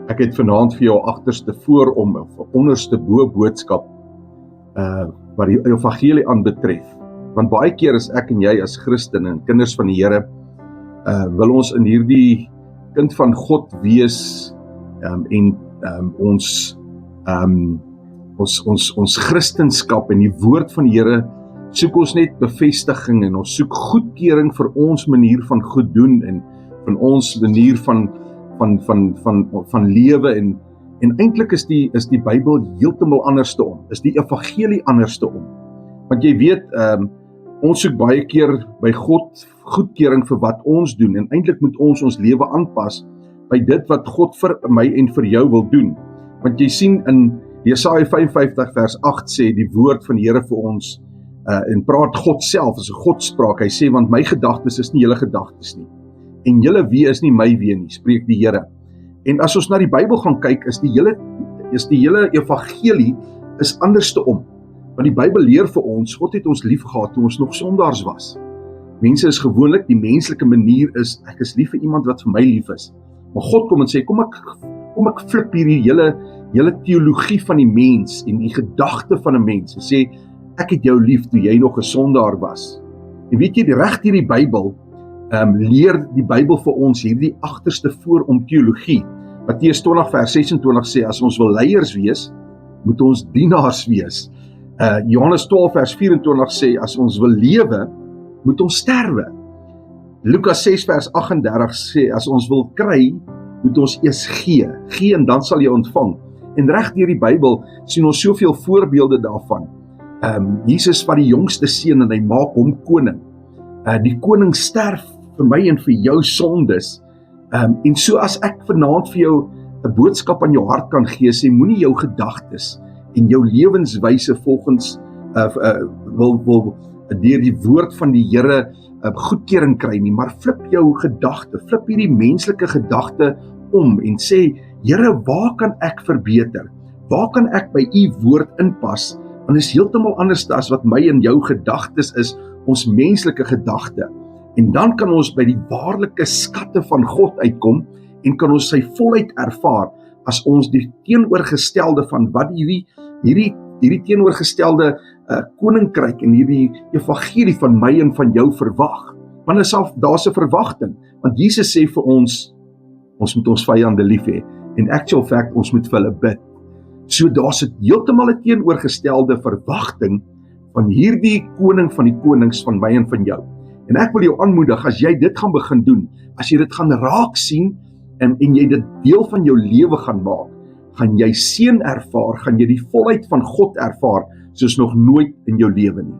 Ek het vanaand vir jou agterste voor om, of onderste boodskap, wat die evangelie aanbetref. Want baie keer is ek en jy as Christene en kinders van die Here, wil ons in hierdie kind van God wees, ons Christenskap en die woord van die Here, soek ons net bevestiging en ons soek goedkeuring vir ons manier van goed doen en van ons manier van lewe en eintlik is die Bybel heeltemal anderste om, is die evangelie anderste om. Want jy weet, ons soek baie keer by God goedkeuring vir wat ons doen en eintlik moet ons lewe aanpas by dit wat God vir my en vir jou wil doen. Want jy sien in Jesaja 55 vers 8 sê die woord van die Here vir ons, en praat God self, is 'n Godspraak, hy sê, want my gedagtes is nie julle gedagtes nie, en julle wee is nie my wee nie, spreek die Here. En as ons na die Bybel gaan kyk, is die hele evangelie is anderste om. Want die Bybel leer vir ons, God het ons lief gehad toe ons nog sondaars was. Mense is gewoonlik, die menslike manier is, ek is lief vir iemand wat vir my lief is. Maar God kom en sê, kom ek flip hierdie hele teologie van die mens en die gedagte van 'n mens en sê, ek het jou lief toe jy nog 'n sondaar was. En weet jy, reg hierdie Bybel, leer die Bybel vir ons hierdie agterste voor om teologie. Matteus 20 vers 26 sê, as ons wil leiers wees, moet ons dienaars wees. Johannes 12 vers 24 sê, as ons wil lewe, moet ons sterwe. Lukas 6 vers 38 sê, as ons wil kry, moet ons eers gee en dan sal jy ontvang. En reg deur die Bybel sien ons soveel voorbeelde daarvan. Jesus was die jongste seun en hy maak hom koning. Die koning sterf vir my en vir jou sondes. En so as ek vanaand vir jou 'n boodskap aan jou hart kan gee, sê moenie jou gedagtes en jou lewenswyse volgens wil deur die woord van die Here goedkeuring kry nie, maar flip jou gedagte, flip hierdie menslike gedagte om en sê, Here, waar kan ek verbeter? Waar kan ek by u woord inpas? Want is heeltemal anders as wat my en jou gedagtes is, ons menslike gedagte. En dan kan ons by die waarlike skatte van God uitkom en kan ons sy volheid ervaar as ons die teenoorgestelde van wat hierdie teenoorgestelde koninkryk en hierdie evangelie van my en van jou verwag. Want daar's 'n verwagting, want Jesus sê vir ons moet ons vyande lief hê, en actual fact, ons moet vir hulle bid. So daar's heeltemal 'n teenoorgestelde verwagting van hierdie koning van die konings van my en van jou. En ek wil jou aanmoedig, as jy dit gaan begin doen, as jy dit gaan raak sien en jy dit deel van jou lewe gaan maak, gaan jy seën ervaar, gaan jy die volheid van God ervaar soos nog nooit in jou lewe nie.